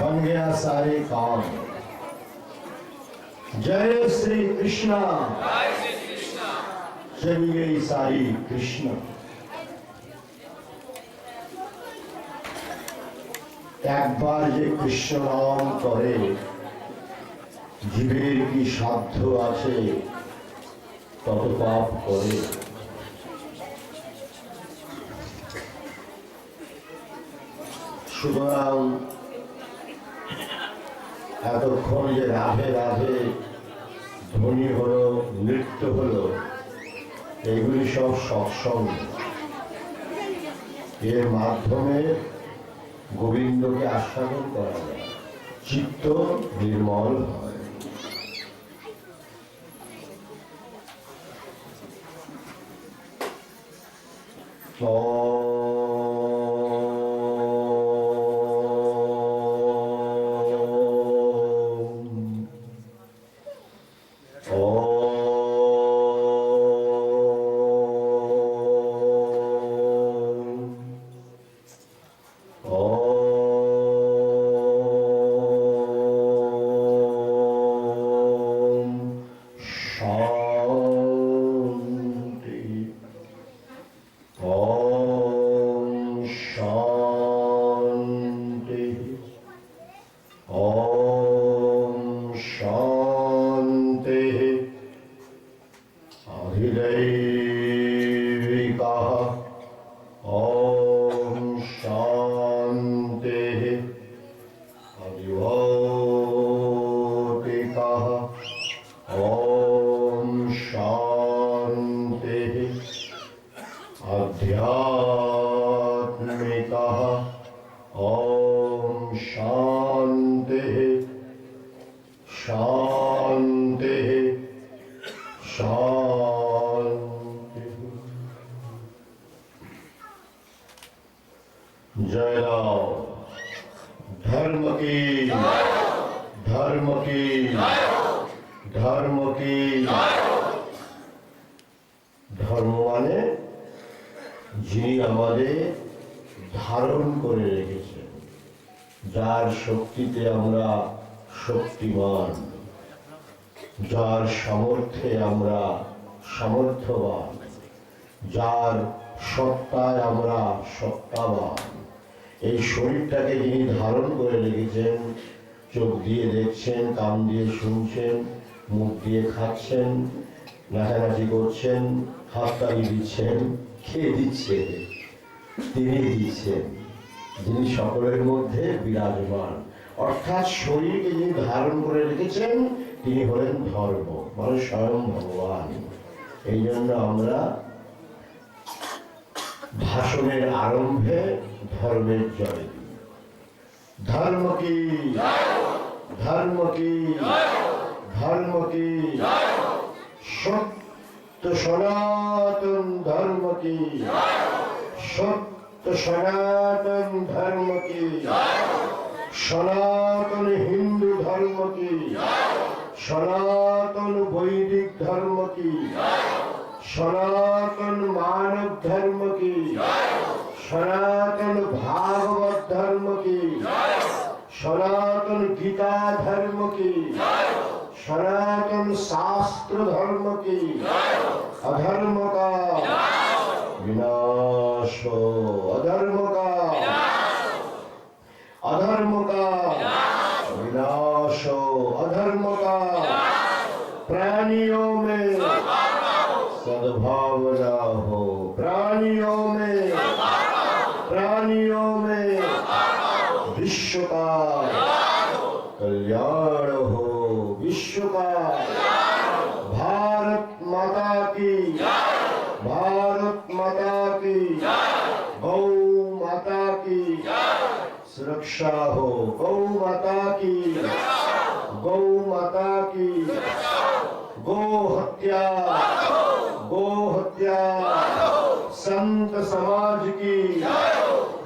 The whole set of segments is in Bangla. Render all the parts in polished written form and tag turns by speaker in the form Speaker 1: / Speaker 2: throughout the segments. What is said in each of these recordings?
Speaker 1: बन गया सारे काम। जय श्री कृष्णा, चली गई सारी कृष्ण। একবার যে কৃষ্ণ নাম করে জীবের কি সাধ্য আছে তত পাপ করে। সুতরাং এতক্ষণ যে রাধে রাধে ধ্বনি হলো, নৃত্য হলো, এগুলি সব সৎসঙ্গ। এর মাধ্যমে গোবিন্দকে আস্বাদন করা যায়, চিত্ত নির্মল হয়। जय राम। धर्म की, धर्म की, धर्म की। धर्म माने যিনি আমাদের ধারণ করে রেখেছেন, যার শক্তিতে আমরা শক্তিমান, যার সামর্থ্যে আমরা সামর্থ্যবান, যার সত্তায় আমরা সত্তাবান। এই শরীরটাকে যিনি ধারণ করে রেখেছেন, চোখ দিয়ে দেখছেন, কান দিয়ে শুনছেন, মুখ দিয়ে খাচ্ছেন, নাচানাচি করছেন, হাততালি দিচ্ছেন, খেয়ে দিচ্ছে, তিনি দিচ্ছেন, যিনি সকলের মধ্যে বিরাজমান। অর্থাৎ শরীরকে যিনি ধারণ করে রেখেছেন তিনি হলেন ধর্ম, মানে স্বয়ং ভগবান। এই জন্য আমরা ভাষণের আরম্ভে ধর্মের জয় দিই। ধর্ম কি, ধর্ম কি, ধর্ম কি, সত্য সনাতন ধর্ম কি, সত্য সনাতন ধর্ম কি, সনাতন হিন্দু ধর্ম কি, সনাতন বৈদিক ধর্ম কি, সনাতন মানব ধর্ম কি, সনাতন ভাগবত ধর্ম কি, সনাতন গীতা ধর্ম কি, सनातन शास्त्र धर्म की। अधर्म का विनाश हो, अधर्म का, अधर्म का विनाश हो, अधर्म का प्राणियों में सद्भावना हो, प्राणियों में, प्राणियों में विश्व का कल्याण हो, विश्व का। भारत माता की, भारत माता की, गौ माता की सुरक्षा हो, गौ माता की, गौ माता की। गो हत्या, गो हत्या संत समाज की,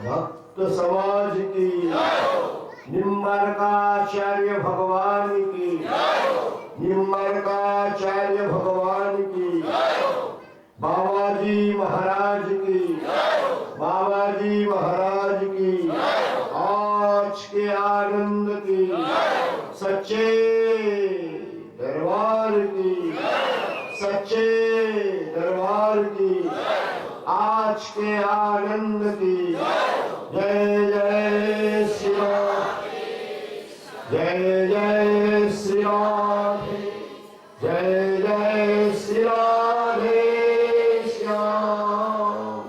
Speaker 1: भक्त समाज की, निम्बारकाचार्य भगवान की, निम्बारकाचार्य भगवान की, बाबाजी महाराज की, बाबाजी महाराज की। आज के आनंद आनंद की, सच्चे दरबार की, सच्चे दरबार की, आज के आनंद की। जय जय श्री राम, जय जय श्री राम, जय जय श्री राधे श्याम।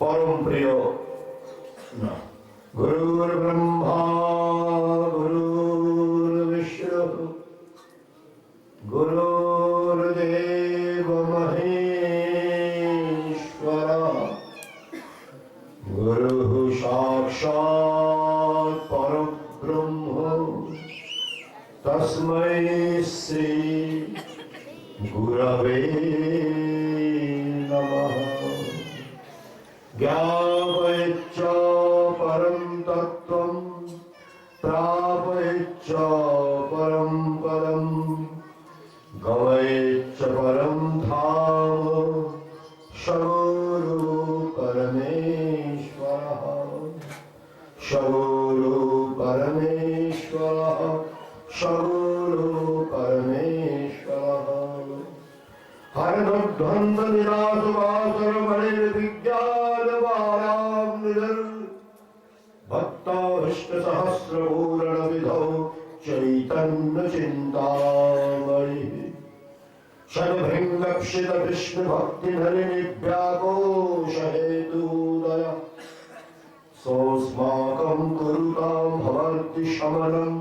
Speaker 1: परम प्रिय गुरुर्ब्रह्मा गुरुर्विष्णु गुरुर्देव महेश्वर गुरुः साक्षात् परब्रह्म तस्मै श्री गुरवे नमः। ज्ञापयच्च परं तत्त्वं प्रापयच्च परं पदं गमयच्च परं धाम सगुरु परमेश्वरः, सगुरु परमेश्वरः, सगुरु परमेश्वरः। हरध्वंद निरासुवासरमणिर्विज्ञानवारां भक्ताभीष्टसहस्रपूरणविधौ चैतन्यचिन्तामणिः षड्भृङ्गक्षित विष्णुभक्तिनलिनीव्याकोशहेतुदय सोऽस्माकं कुरुतां भवर्ति शमनं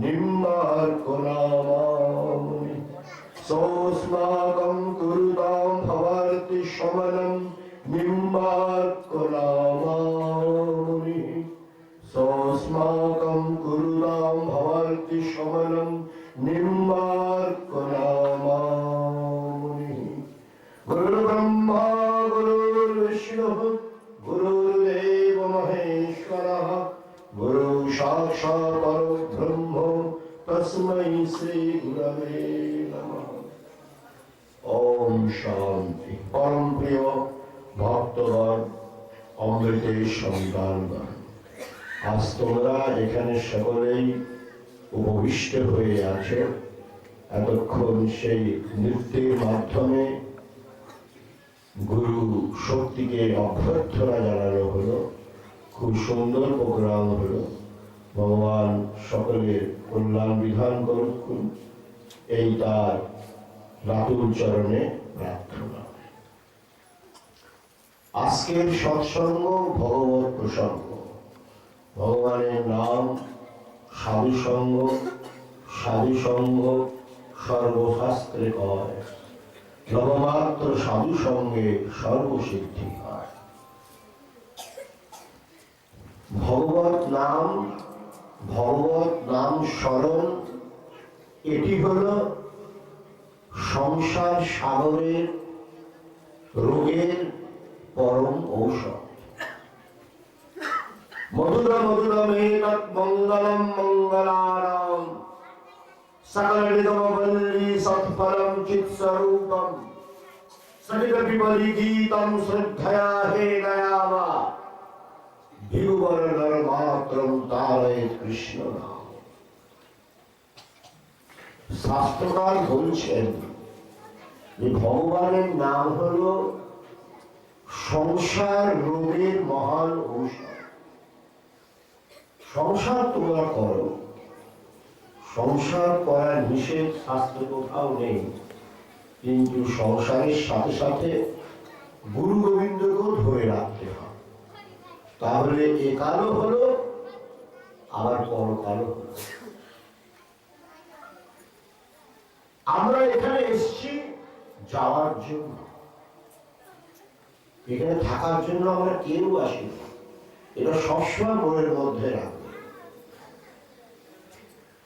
Speaker 1: निम्बार्कुनामामुनि, सोऽस्माकं कुरुतां भवर्ति शमनं निम्बार्कुनामामुनि, सोऽस्माकं कुरुतां भवर्ति शमनं निम्बार्कुनामामुनि। गुरुर्ब्रह्मा गुरुर्विष्णुः गुरुर्देव महेश्वरः गुरुः साक्षात् परब्रह्म तस्मै श्री गुरवे नमः। ओम शांति। परम प्रिय भक्तगण, अमृतेर सन्तानगण, आज তোমরা এখানে সকলেই উপবিষ্ট হয়ে আছো। এতক্ষণ সেই নৃত্যের মাধ্যমে গুরু শক্তিকে অভ্যর্থনা জানানো হলো। খুব সুন্দর প্রোগ্রাম হলো। ভগবান সকলের কল্যাণ বিধান করুন, এই তার রাতুল চরণে প্রার্থনা। আজকের সৎসঙ্গ ভগবত প্রসঙ্গ। ভগবানের নাম সাধুসঙ্গ, সাধুসঙ্গ সর্বশাস্ত্রে কয়, লবমাত্র সাধুসঙ্গে সর্বসিদ্ধি হয়। ভগবত নাম স্মরণ, এটি হল সংসার সাগরের রোগের পরম ঔষধ। মধুর মধুরমেতৎ মঙ্গলম মঙ্গলানাম সকলনিগমবল্লী সৎফলম চিৎস্বরূপম সকিত বিমলি গীতম শ্রদ্ধয়া হে দয়াবা ভিগুবর নরমাত্রম তারয়েৎ কৃষ্ণ নাম। শাস্ত্রকার বলছেন যে ভগবানের নাম হল সংসার রোগের মহান ঔষধ। সংসার তোমরা করো, সংসার করার নিষেধ শাস্ত্র কোথাও নেই, কিন্তু সংসারের সাথে সাথে গুরু গোবিন্দকেও ধরে রাখতে হয়। তাহলে এ কালও হলো, আবার পরকালও হলো। আমরা এখানে এসেছি যাওয়ার জন্য, এখানে থাকার জন্য আমরা কেউ আসি না। এটা সবসময় মনের মধ্যে রাখবে।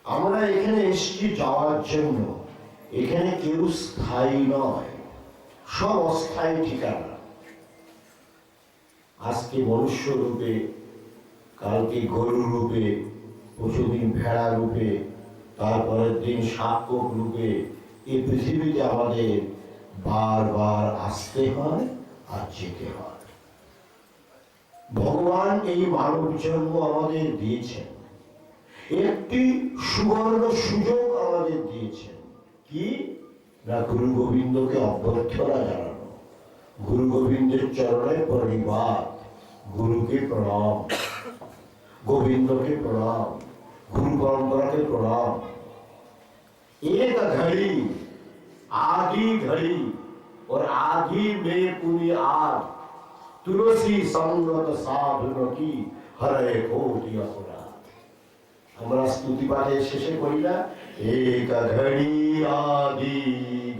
Speaker 1: আমরা এখানে এসেছি যাওয়ার জন্য, এখানে কেউ স্থায়ী নয়, সব অস্থায়ী ঠিকানা। আজকে মনুষ্য রূপে, কালকে গরু রূপে, পরশুদিন ভেড়া রূপে, তারপরের দিন শাবক রূপে এই পৃথিবীতে আমাদের বারবার আসতে হয় আর যেতে হয়। ভগবান এই মানব জন্ম আমাদের দিয়েছেন, একটি সুবর্ণ সুযোগ আমাদের দিয়েছেন। কি না, গুরু গোবিন্দকে অভ্যর্থনা জানানো, গুরু গোবিন্দের চরণে প্রণিপাত, গুরুকে প্রণাম, गोविंद के प्रणाम, गुरु परंपरा के प्रणाम। एक घड़ी आधी घड़ी और आधी में पुण्य आज, तुलसी संगत साधु की हरे कोटि अपराध। हमारा स्तुति पाठे शेषे करी ना, एक घड़ी आधी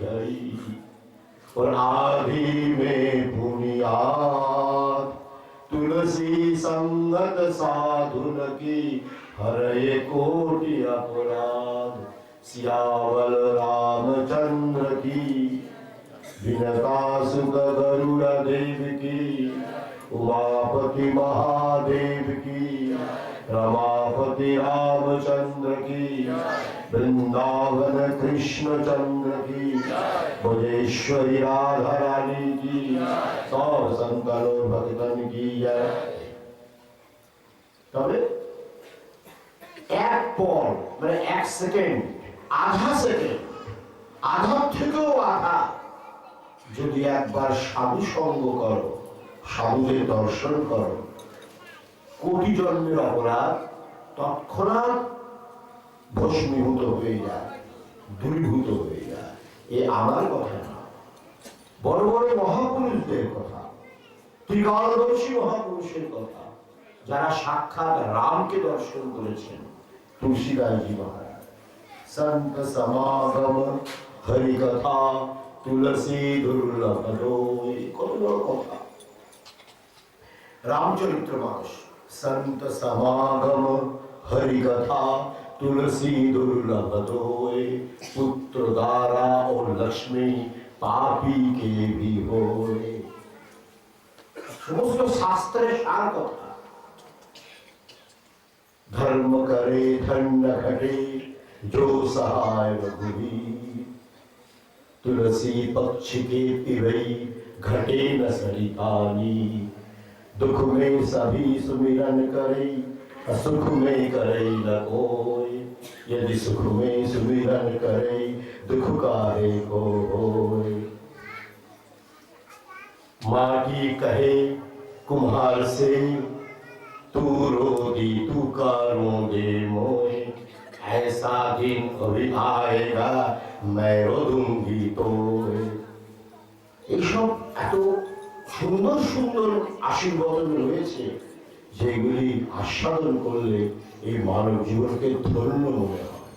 Speaker 1: घड़ी और आधी में पुण्य आज, तुलसी संगत साधुन की हरे कोटि अपराध। सियावल रामचंद्र की, विनतासुत गरुड़ देव की, उमापति महादेव की, रमापति रामचंद्र की, वृंदावन कृष्ण चंद्र की, भुजेश्वरी राधा रानी की, सब संतन भक्तन की जय। तबे एक पल মানে এক সেকেন্ড, আধা সেকেন্ড, আধার থেকেও আধা যদি একবার সাধু সঙ্গ করো, সাধুদের দর্শন করো, কোটি জন্মের অপরাধ তৎক্ষণাৎ ভস্মীভূত হয়ে যায়, দূরীভূত হয়ে যায়। এ আমার কথা না, বড় বড় মহাপুরুষদের কথা, ত্রিকালদর্শী মহাপুরুষের কথা, যারা সাক্ষাৎ রামকে দর্শন করেছেন। तुलसीदास जी महाराज, संत समागम हरि कथा तुलसी दुर्लभ दोय, कत बड़ कथा। रामचरित्र मानस, संत समागम हरि कथा तुलसी दुर्लभ दोय, पुत्र दारा और लक्ष्मी पापी के भी होय। समस्त शास्त्रे सार कथा। धर्म करे धन्य घटे जो सहाय रघुवीर, तुलसी पक्ष के पिबई घटे न सरितानी, दुख में सभी सुमिरन करे सुख में करे न कोई, यदि सुख में सुमिरन करे दुख काहे को होय। माटी कहे कुम्हार से, तू रोदी तू का रोंदे मोए, ऐसा दिन कभी आएगा मैं रोदूंगी तोए। এইসব এত সুন্দর সুন্দর আশীর্বাদ রয়েছে, যেগুলি আস্বাদন করলে এই মানব জীবনকে ধন্য মনে হয়।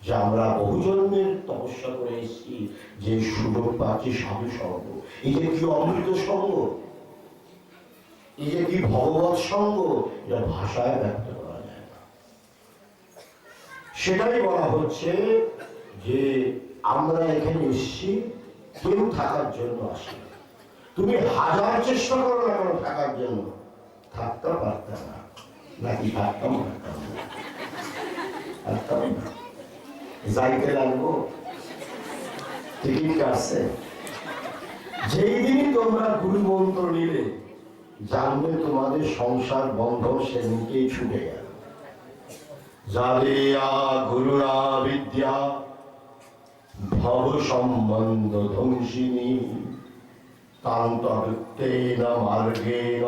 Speaker 1: যে আমরা বহু জন্মের তপস্যা করে এসেছি, যে সুযোগ পাচ্ছি সাধু সঙ্গ, এই যে কি অমৃত সঙ্গ, এই যে কি ভগবৎ সঙ্গ, এটা ভাষায় ব্যক্ত করা যায় না। সেটাই বলা হচ্ছে যে আমরা এখানে এসেছি কেউ থাকার জন্য আসি। তুমি হাজার চেষ্টা করো না কেন থাকার জন্য, থাকতে পারতে না, নাকি থাকতাম না, যাইতে লাগবো, টিকিট কাটছে। যেই দিনই তোমরা গুরু মন্ত্র নিলে, জানবে তোমাদের সংসার বন্ধন সেদিনকেই ছুটে গেল। জালিয়া গুরুরা বিদ্যা ভব সম্বন্ধ ধ্বংসিনী, তান্তরিক্তেন মার্গেণ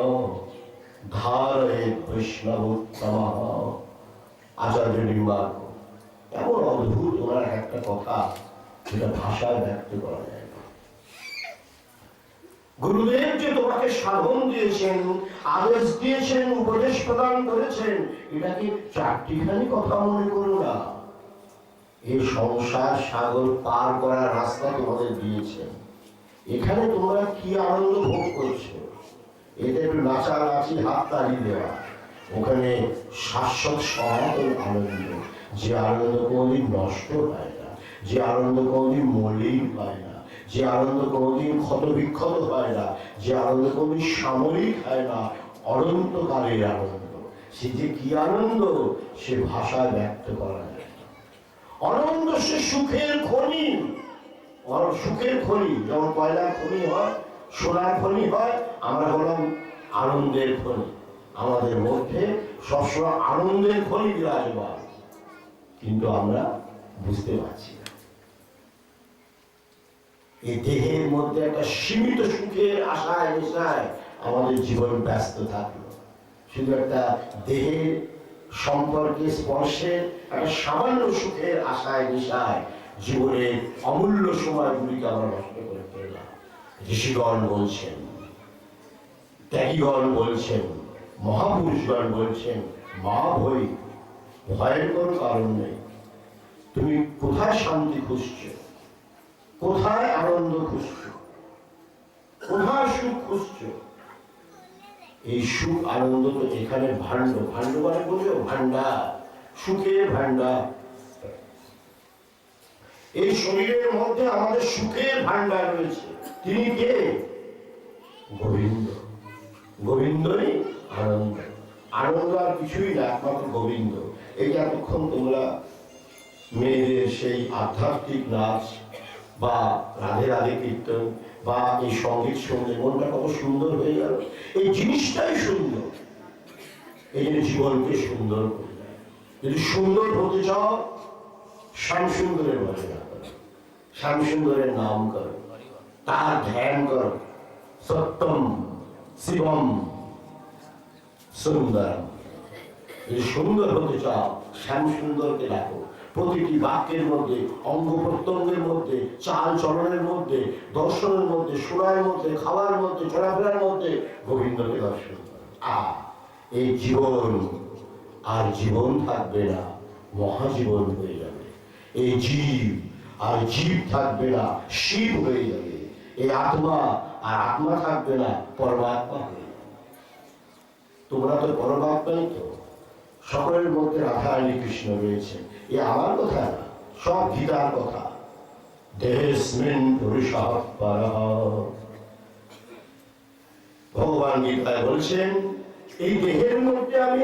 Speaker 1: ধারয়েৎ বৈষ্ণবোত্তমঃ। আচার্য নির্মাণ এমন অদ্ভুত ওনার একটা কথা, যেটা ভাষায় ব্যক্ত করা যায় না। গুরুদেব যে তোমাকে সাধন দিয়েছেন, আদেশ দিয়েছেন, উপদেশ প্রদান করেছেন, এটা কি চারটিখানি কথা মনে করো না। এই সংসার সাগর পার করার রাস্তা তোমাদের দিয়েছেন। এখানে তোমরা কি আনন্দ ভোগ করছো, এটা একটু নাচানাচি হাত তালি দেওয়া, ওখানে শাশ্বত সনাতন আনন্দ, যে আনন্দ কোনদিন নষ্ট হয় না, যে আনন্দ কোনদিন মলিন হয় না, যে আনন্দ কোনদিন ক্ষত বিক্ষত হয় না, যে আনন্দ কোনদিন সাময়িক হয় না, অনন্তকালের আনন্দ। সে যে কি আনন্দ, সে ভাষায় ব্যক্ত করা যায় না। অনন্ত সে সুখের খনি, সুখের খনি, যেমন কয়লার খনি হয়, সোনার খনি হয়। আমরা বললাম আনন্দের খনি, আমাদের মধ্যে সবসময় আনন্দের খনি বিরাজমান, কিন্তু আমরা বুঝতে পারছি না। এই দেহের মধ্যে একটা সীমিত সুখের আশায় নেশায় আমাদের জীবন ব্যস্ত থাকলো। শুধু একটা দেহের সম্পর্কে স্পর্শের একটা সামান্য সুখের আশায় নেশায় জীবনের অমূল্য সময়গুলিকে আমরা নষ্ট করে ফেললাম। ঋষিগণ বলছেন, ত্যাগীগণ বলছেন, মহাপুরুষগণ বলছেন, মা ভয়, ভয়ের কোনো কারণ নেই। তুমি কোথায় শান্তি খুঁজছ, কোথায় আনন্দ খুঁজছ, কোথায় সুখ খুঁজছ? এই সুখ আনন্দ তো এখানে ভাণ্ড, ভাণ্ড মানে বোঝো, ভাণ্ডার, সুখের ভাণ্ডার। এই শরীরের মধ্যে আমাদের সুখের ভাণ্ডার রয়েছে। তিনি কে? গোবিন্দ। গোবিন্দই আনন্দ। আনন্দ আর কিছুই না, একমাত্র গোবিন্দ। এই যে এতক্ষণ তোমরা মেয়েদের সেই আধ্যাত্মিক নাচ বা রাধে রাধে কীর্তন বা এই সঙ্গীত শুনলে মনটা কত সুন্দর হয়ে গেল। এই জিনিসটাই সুন্দর, এই জন্য জীবনকে সুন্দর করে দেয়। যদি সুন্দর হতে চাও, শ্যামসুন্দরের ভজনা করো, শ্যামসুন্দরের নাম করো, তার ধ্যান করো। সত্যম শিবম সুন্দরম। যদি সুন্দর হতে চাও, শ্যামসুন্দরকে ডাকো। প্রতিটি বাক্যের মধ্যে, অঙ্গ প্রত্যঙ্গের মধ্যে, চাল চলনের মধ্যে, দর্শনের মধ্যে, শোনার মধ্যে, খাওয়ার মধ্যে, চলাফেরার মধ্যে গোবিন্দকে দর্শন করো। এই জীবন আর জীবন থাকবে না, মহাজীবন হয়ে যাবে। এই জীব আর জীব থাকবে না, শিব হয়ে যাবে। এই আত্মা আর আত্মা থাকবে না, পরমাত্মা হয়ে যাবে। তোমরা তো পরমাত্মাই তো। সকলের মধ্যে রাধা রানী কৃষ্ণ রয়েছে। এ আমার কথা না, সব গীতার কথা। দেহেস্মিন পুরুষঃ পরঃ। ভগবান গীতায় বলছেন, এই দেহের মধ্যে আমি